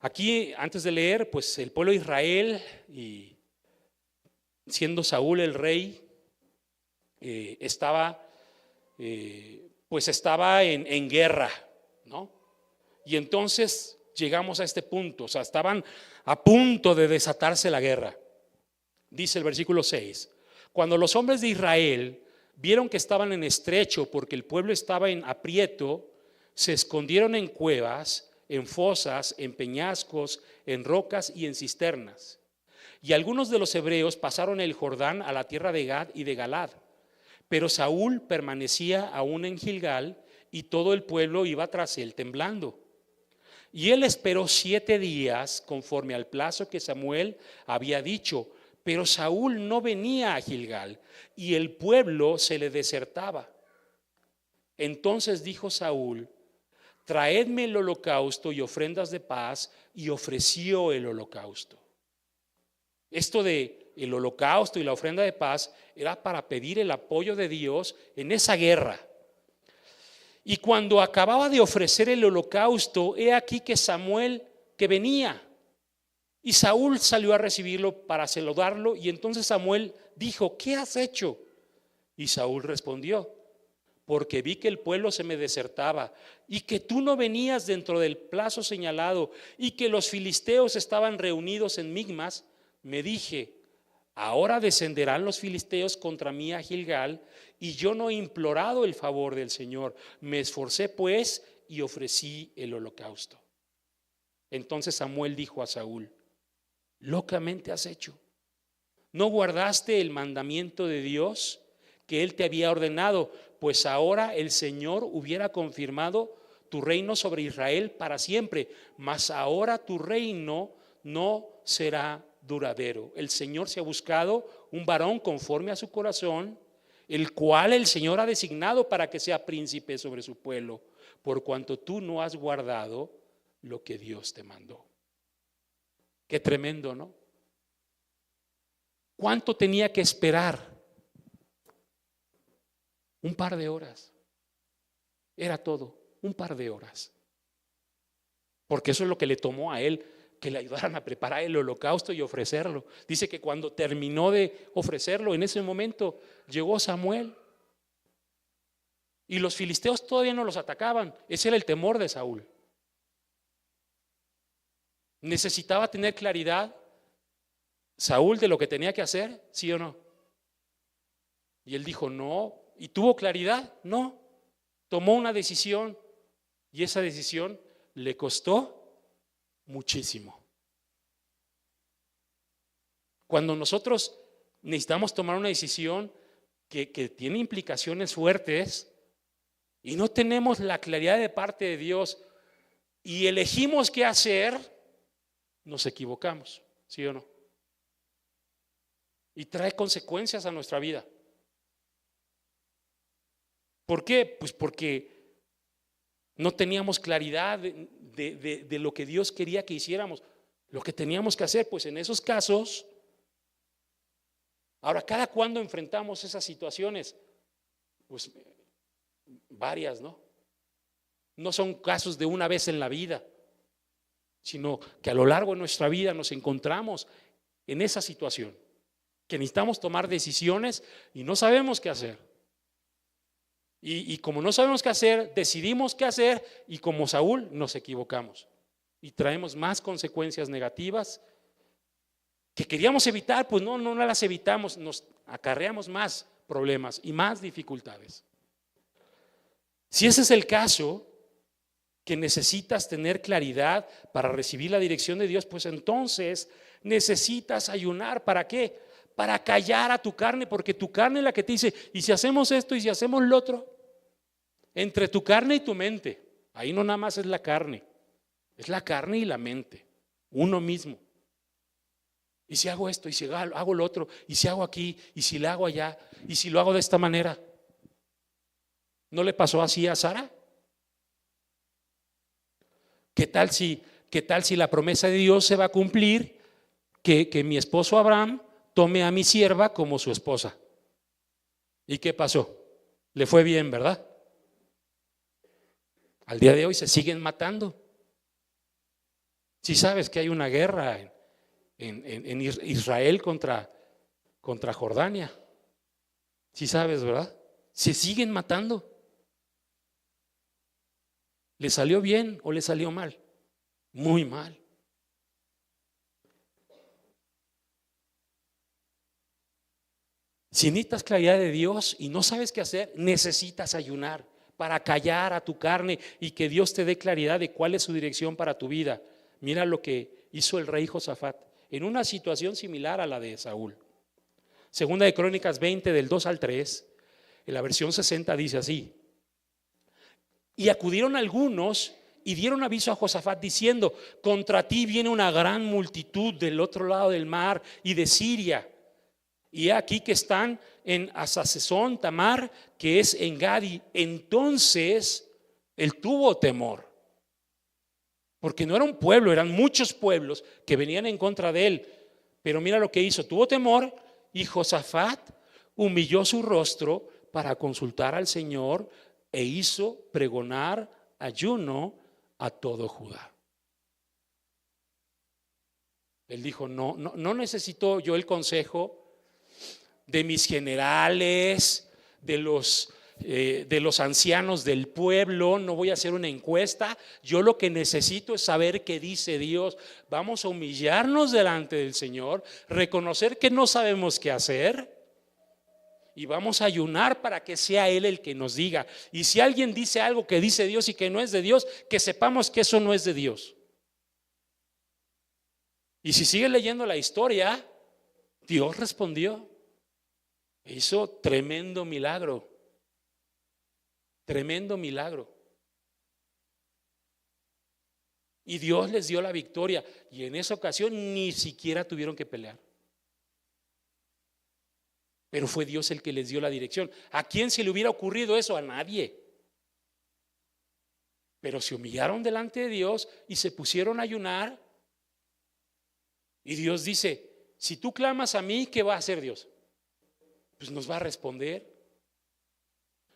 aquí, antes de leer, pues el pueblo de Israel, y siendo Saúl el rey, estaba en guerra, ¿no? Y entonces llegamos a este punto, o sea, estaban a punto de desatarse la guerra. Dice el versículo 6: cuando los hombres de Israel vieron que estaban en estrecho porque el pueblo estaba en aprieto, se escondieron en cuevas, en fosas, en peñascos, en rocas y en cisternas. Y algunos de los hebreos pasaron el Jordán a la tierra de Gad y de Galad. Pero Saúl permanecía aún en Gilgal y todo el pueblo iba tras él temblando. Y él esperó 7 días conforme al plazo que Samuel había dicho, pero Saúl no venía a Gilgal y el pueblo se le desertaba. Entonces dijo Saúl: traedme el holocausto y ofrendas de paz, y ofreció el holocausto. Esto de el holocausto y la ofrenda de paz era para pedir el apoyo de Dios en esa guerra. Y cuando acababa de ofrecer el holocausto, he aquí que Samuel que venía, y Saúl salió a recibirlo para saludarlo, y entonces Samuel dijo: ¿qué has hecho? Y Saúl respondió: porque vi que el pueblo se me desertaba, y que tú no venías dentro del plazo señalado, y que los filisteos estaban reunidos en Migmas. Me dije: ahora descenderán los filisteos contra mí a Gilgal, y yo no he implorado el favor del Señor. Me esforcé pues y ofrecí el holocausto. Entonces Samuel dijo a Saúl: locamente has hecho. ¿No guardaste el mandamiento de Dios que él te había ordenado? Pues ahora el Señor hubiera confirmado tu reino sobre Israel para siempre, mas ahora tu reino no será duradero. El Señor se ha buscado un varón conforme a su corazón, el cual el Señor ha designado para que sea príncipe sobre su pueblo, por cuanto tú no has guardado lo que Dios te mandó. Qué tremendo, ¿no? ¿Cuánto tenía que esperar? Un par de horas. Era todo, un par de horas. Porque eso es lo que le tomó a él, que le ayudaran a preparar el holocausto y ofrecerlo. Dice que cuando terminó de ofrecerlo, en ese momento llegó Samuel. Y los filisteos todavía no los atacaban. Ese era el temor de Saúl. Necesitaba tener claridad Saúl de lo que tenía que hacer, ¿sí o no? Y él dijo no. ¿Y tuvo claridad? No. Tomó una decisión, y esa decisión le costó muchísimo. Cuando nosotros necesitamos tomar una decisión que tiene implicaciones fuertes y no tenemos la claridad de parte de Dios y elegimos qué hacer, nos equivocamos, ¿sí o no? Y trae consecuencias a nuestra vida. ¿Por qué? Pues porque no teníamos claridad de lo que Dios quería que hiciéramos, lo que teníamos que hacer. Pues en esos casos, ahora, ¿cada cuándo enfrentamos esas situaciones? Pues varias, ¿no? No son casos de una vez en la vida, sino que a lo largo de nuestra vida nos encontramos en esa situación, que necesitamos tomar decisiones y no sabemos qué hacer. Y como no sabemos qué hacer, decidimos qué hacer, y como Saúl nos equivocamos y traemos más consecuencias negativas que queríamos evitar. Pues no las evitamos, nos acarreamos más problemas y más dificultades. Si ese es el caso, que necesitas tener claridad para recibir la dirección de Dios, pues entonces necesitas ayunar. ¿Para qué? Para callar a tu carne, porque tu carne es la que te dice: ¿y si hacemos esto? ¿Y si hacemos lo otro? Entre tu carne y tu mente, ahí no nada más es la carne, es la carne y la mente, uno mismo. ¿Y si hago esto? ¿Y si hago lo otro? ¿Y si hago aquí? ¿Y si le hago allá? ¿Y si lo hago de esta manera? ¿No le pasó así a Sara? ¿Qué tal si la promesa de Dios se va a cumplir, que mi esposo Abraham tome a mi sierva como su esposa? ¿Y qué pasó? Le fue bien, ¿verdad? Al día de hoy se siguen matando. Si sabes que hay una guerra en Israel contra Jordania. Si sabes, ¿verdad? Se siguen matando. ¿Le salió bien o le salió mal? Muy mal. Si necesitas claridad de Dios y no sabes qué hacer, necesitas ayunar para callar a tu carne y que Dios te dé claridad de cuál es su dirección para tu vida. Mira lo que hizo el rey Josafat en una situación similar a la de Saúl. Segunda de Crónicas 20, del 2 al 3, en la versión 60 dice así: y acudieron algunos y dieron aviso a Josafat diciendo: contra ti viene una gran multitud del otro lado del mar y de Siria, y aquí que están en Hasazón Tamar, que es en Gadi. Entonces él tuvo temor. porque no era un pueblo, eran muchos pueblos que venían en contra de él. Pero mira lo que hizo, tuvo temor y Josafat humilló su rostro para consultar al Señor e hizo pregonar ayuno a todo Judá. Él dijo, no necesito yo el consejo de mis generales, de los ancianos del pueblo, no voy a hacer una encuesta. Yo lo que necesito es saber qué dice Dios. Vamos a humillarnos delante del Señor, reconocer que no sabemos qué hacer y vamos a ayunar para que sea Él el que nos diga. Y si alguien dice algo que dice Dios y que no es de Dios, que sepamos que eso no es de Dios. Y si sigue leyendo la historia, Dios respondió. Hizo tremendo milagro. Tremendo milagro. Y Dios les dio la victoria. Y en esa ocasión ni siquiera tuvieron que pelear. Pero fue Dios el que les dio la dirección. ¿A quién se le hubiera ocurrido eso? A nadie. Pero se humillaron delante de Dios y se pusieron a ayunar. Y Dios dice, si tú clamas a mí, ¿qué va a hacer Dios? Pues nos va a responder.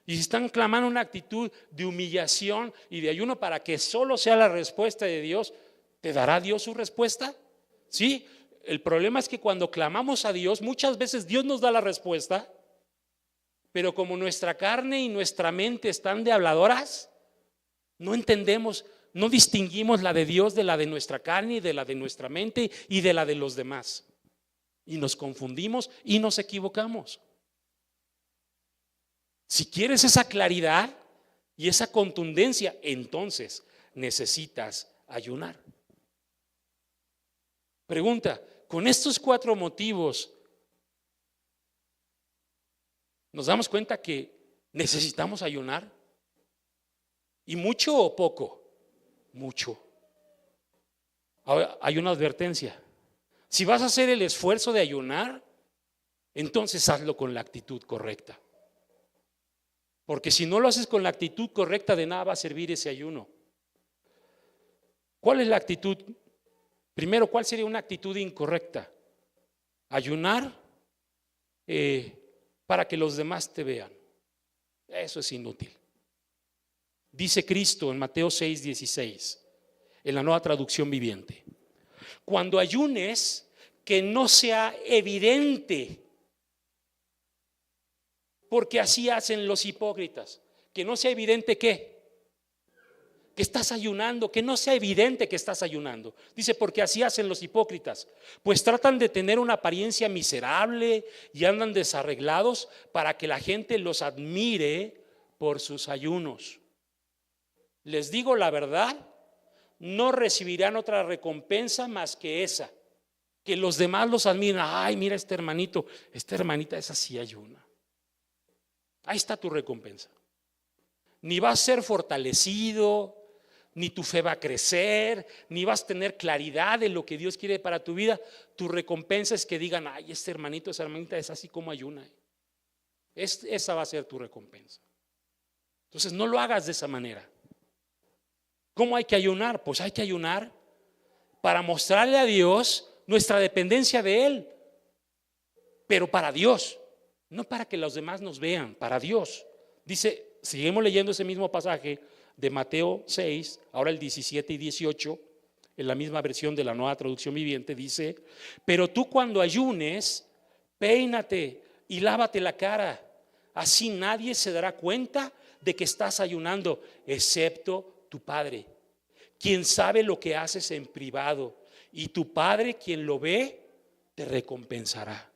Y si están clamando una actitud de humillación y de ayuno para que solo sea la respuesta de Dios, ¿te dará Dios su respuesta? Sí, el problema es que cuando clamamos a Dios, muchas veces Dios nos da la respuesta, pero como nuestra carne y nuestra mente están de habladoras, no entendemos, no distinguimos la de Dios de la de nuestra carne y de la de nuestra mente y de la de los demás. Y nos confundimos y nos equivocamos. Si quieres esa claridad y esa contundencia, entonces necesitas ayunar. Pregunta, con estos 4 motivos, ¿nos damos cuenta que necesitamos ayunar? ¿Y mucho o poco? Mucho. Ahora, hay una advertencia. Si vas a hacer el esfuerzo de ayunar, entonces hazlo con la actitud correcta. Porque si no lo haces con la actitud correcta, de nada va a servir ese ayuno. ¿Cuál es la actitud? Primero, ¿cuál sería una actitud incorrecta? Ayunar para que los demás te vean. Eso es inútil. Dice Cristo en Mateo 6:16, en la Nueva Traducción Viviente: cuando ayunes, que no sea evidente, porque así hacen los hipócritas. Que no sea evidente que estás ayunando, que no sea evidente que estás ayunando. Dice, porque así hacen los hipócritas, pues tratan de tener una apariencia miserable y andan desarreglados para que la gente los admire por sus ayunos. Les digo la verdad, no recibirán otra recompensa más que esa, que los demás los admiren. Ay, mira este hermanito, esta hermanita, esa sí ayuna. Ahí está tu recompensa. Ni vas a ser fortalecido, ni tu fe va a crecer, ni vas a tener claridad de lo que Dios quiere para tu vida. Tu recompensa es que digan, ay, este hermanito, esa hermanita es así como ayuna. Esa va a ser tu recompensa. Entonces no lo hagas de esa manera. ¿Cómo hay que ayunar? Pues hay que ayunar para mostrarle a Dios nuestra dependencia de Él, pero para Dios, no para que los demás nos vean, para Dios. Dice, seguimos leyendo ese mismo pasaje de Mateo 6, ahora el 17 y 18, en la misma versión de la Nueva Traducción Viviente, dice, pero tú cuando ayunes, peínate y lávate la cara, así nadie se dará cuenta de que estás ayunando, excepto tu Padre, quien sabe lo que haces en privado, y tu Padre, quien lo ve, te recompensará.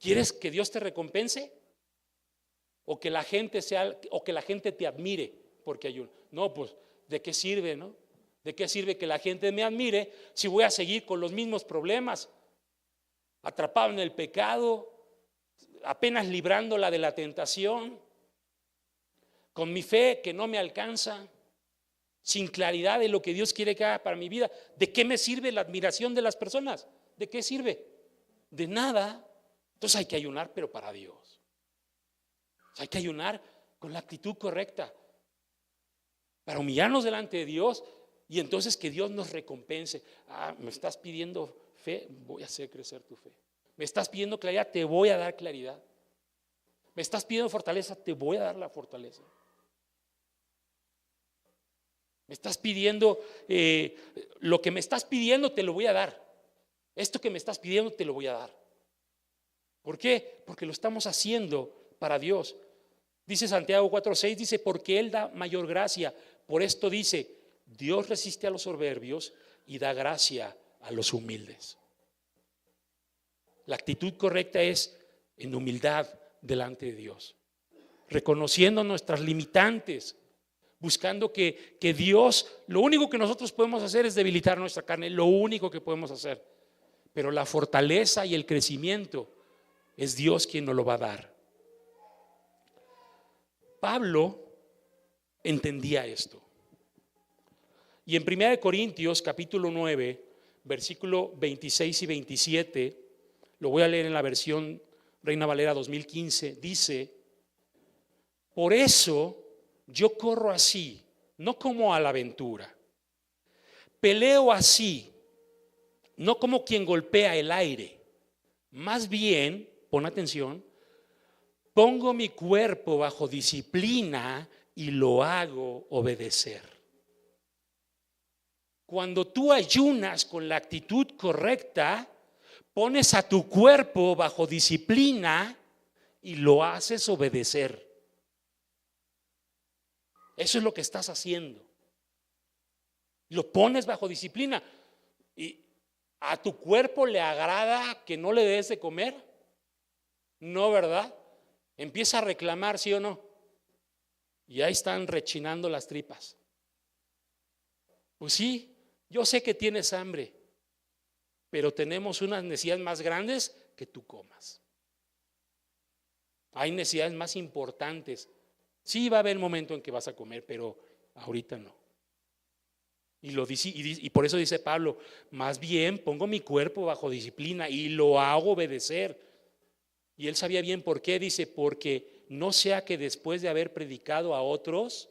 ¿Quieres que Dios te recompense? O que la gente te admire porque ayuno. No, pues, ¿de qué sirve, no? ¿De qué sirve que la gente me admire si voy a seguir con los mismos problemas? Atrapado en el pecado, apenas librándola de la tentación, con mi fe que no me alcanza, sin claridad de lo que Dios quiere que haga para mi vida. ¿De qué me sirve la admiración de las personas? ¿De qué sirve? De nada. Entonces hay que ayunar, pero para Dios. Hay que ayunar con la actitud correcta. para humillarnos delante de Dios y entonces que Dios nos recompense. Me estás pidiendo fe, voy a hacer crecer tu fe. Me estás pidiendo claridad, te voy a dar claridad. Me estás pidiendo fortaleza, te voy a dar la fortaleza. Me estás pidiendo, lo que me estás pidiendo te lo voy a dar. Esto que me estás pidiendo te lo voy a dar. ¿Por qué? Porque lo estamos haciendo para Dios. Dice Santiago 4:6, dice, porque Él da mayor gracia. Por esto dice, Dios resiste a los soberbios y da gracia a los humildes. La actitud correcta es en humildad delante de Dios, reconociendo nuestras limitantes, buscando que Dios, lo único que nosotros podemos hacer es debilitar nuestra carne, lo único que podemos hacer, pero la fortaleza y el crecimiento es Dios quien nos lo va a dar. Pablo entendía esto. Y en 1 Corintios capítulo 9, versículo 26 y 27, lo voy a leer en la versión Reina Valera 2015, dice, por eso yo corro así, no como a la aventura, peleo así, no como quien golpea el aire, más bien, pon atención, pongo mi cuerpo bajo disciplina y lo hago obedecer. Cuando tú ayunas con la actitud correcta, pones a tu cuerpo bajo disciplina y lo haces obedecer. Eso es lo que estás haciendo. Lo pones bajo disciplina. ¿Y a tu cuerpo le agrada que no le des de comer? No, ¿verdad? Empieza a reclamar, ¿sí o no? Y ahí están rechinando las tripas. Pues sí, yo sé que tienes hambre, pero tenemos unas necesidades más grandes que tú comas. Hay necesidades más importantes. Sí, va a haber un momento en que vas a comer, pero ahorita no. Y lo dice, y por eso dice Pablo, más bien pongo mi cuerpo bajo disciplina y lo hago obedecer. Y él sabía bien por qué, dice, porque no sea que después de haber predicado a otros,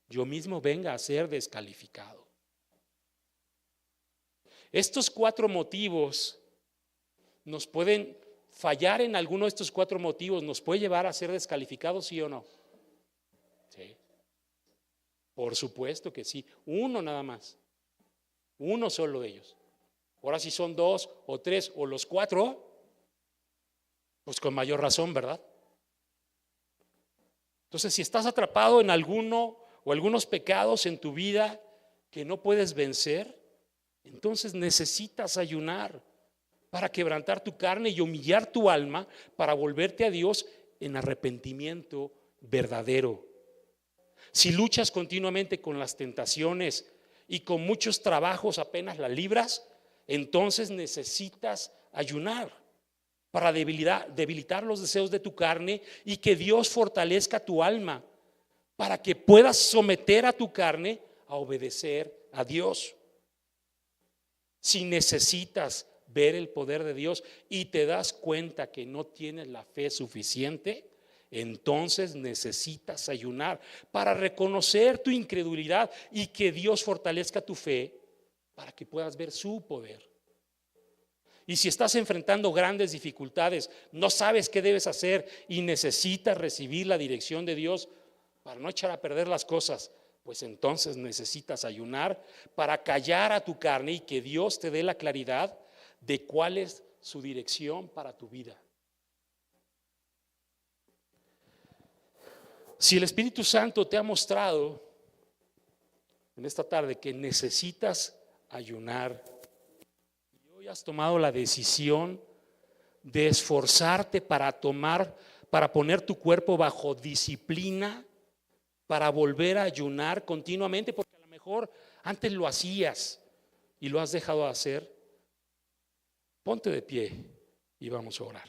yo mismo venga a ser descalificado. Estos 4 motivos nos pueden fallar en alguno de estos 4 motivos, nos puede llevar a ser descalificados, ¿sí o no? Sí. Por supuesto que sí. Uno nada más. Uno solo de ellos. Ahora si son 2 o 3 o los 4, pues con mayor razón, ¿verdad? Entonces, si estás atrapado en alguno o algunos pecados en tu vida que no puedes vencer, entonces necesitas ayunar para quebrantar tu carne y humillar tu alma para volverte a Dios en arrepentimiento verdadero. Si luchas continuamente con las tentaciones y con muchos trabajos apenas la libras, entonces necesitas ayunar para debilitar los deseos de tu carne y que Dios fortalezca tu alma para que puedas someter a tu carne a obedecer a Dios. Si necesitas ver el poder de Dios y te das cuenta que no tienes la fe suficiente, entonces necesitas ayunar para reconocer tu incredulidad y que Dios fortalezca tu fe para que puedas ver su poder. Y si estás enfrentando grandes dificultades, no sabes qué debes hacer y necesitas recibir la dirección de Dios para no echar a perder las cosas, pues entonces necesitas ayunar para callar a tu carne y que Dios te dé la claridad de cuál es su dirección para tu vida. Si el Espíritu Santo te ha mostrado en esta tarde que necesitas ayunar y hoy has tomado la decisión de esforzarte para poner tu cuerpo bajo disciplina, para volver a ayunar continuamente, porque a lo mejor antes lo hacías y lo has dejado de hacer, ponte de pie y vamos a orar.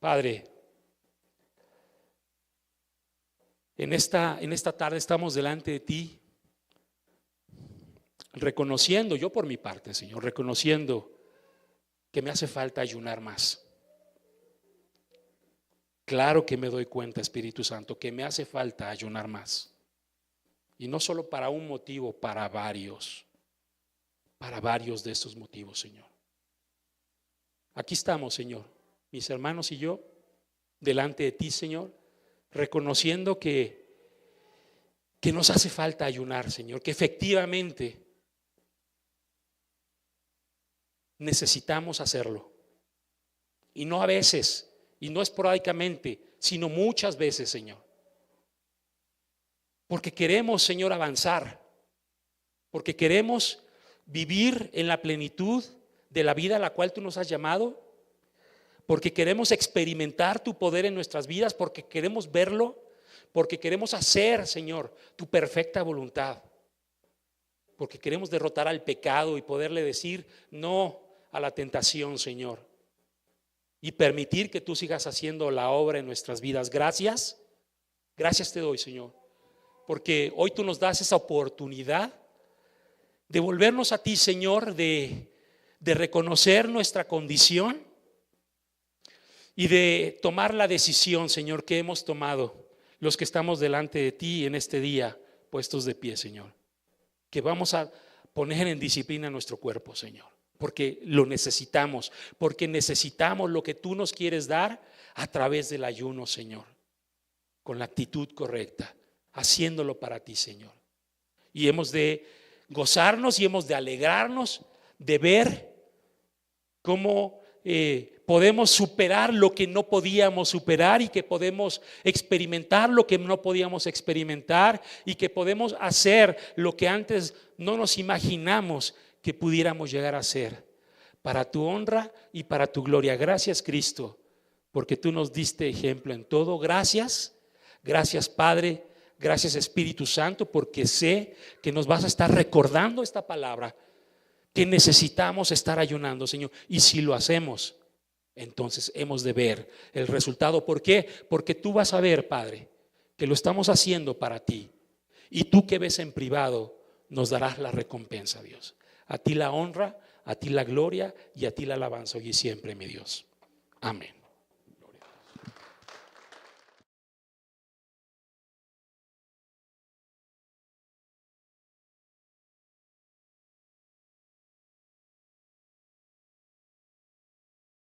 Padre, en esta tarde estamos delante de ti, reconociendo, yo por mi parte, Señor, reconociendo que me hace falta ayunar más. Claro que me doy cuenta, Espíritu Santo, que me hace falta ayunar más. Y no solo para un motivo, para varios de estos motivos, Señor. Aquí estamos, Señor, mis hermanos y yo, delante de ti, Señor, reconociendo que nos hace falta ayunar, Señor, que efectivamente necesitamos hacerlo. Y no a veces, y no esporádicamente, sino muchas veces, Señor. Porque queremos, Señor, avanzar, porque queremos vivir en la plenitud de la vida a la cual tú nos has llamado, porque queremos experimentar tu poder en nuestras vidas, porque queremos verlo, porque queremos hacer, Señor, tu perfecta voluntad, porque queremos derrotar al pecado y poderle decir no a la tentación, Señor, y permitir que tú sigas haciendo la obra en nuestras vidas. Gracias te doy, Señor, porque hoy tú nos das esa oportunidad de volvernos a ti, Señor, de reconocer nuestra condición y de tomar la decisión, Señor, que hemos tomado los que estamos delante de ti en este día, puestos de pie, Señor, que vamos a poner en disciplina nuestro cuerpo, Señor, porque lo necesitamos, porque necesitamos lo que tú nos quieres dar a través del ayuno, Señor, con la actitud correcta, haciéndolo para ti, Señor. Y hemos de gozarnos y hemos de alegrarnos de ver cómo podemos superar lo que no podíamos superar, y que podemos experimentar lo que no podíamos experimentar, y que podemos hacer lo que antes no nos imaginamos que pudiéramos llegar a hacer, para tu honra y para tu gloria. Gracias, Cristo, porque tú nos diste ejemplo en todo. Gracias Padre, gracias Espíritu Santo, porque sé que nos vas a estar recordando esta palabra, que necesitamos estar ayunando, Señor. Y si lo hacemos, entonces hemos de ver el resultado. ¿Por qué? Porque tú vas a ver, Padre, que lo estamos haciendo para ti, y tú que ves en privado nos darás la recompensa, Dios. A ti la honra, a ti la gloria y a ti la alabanza hoy y siempre, mi Dios. Amén.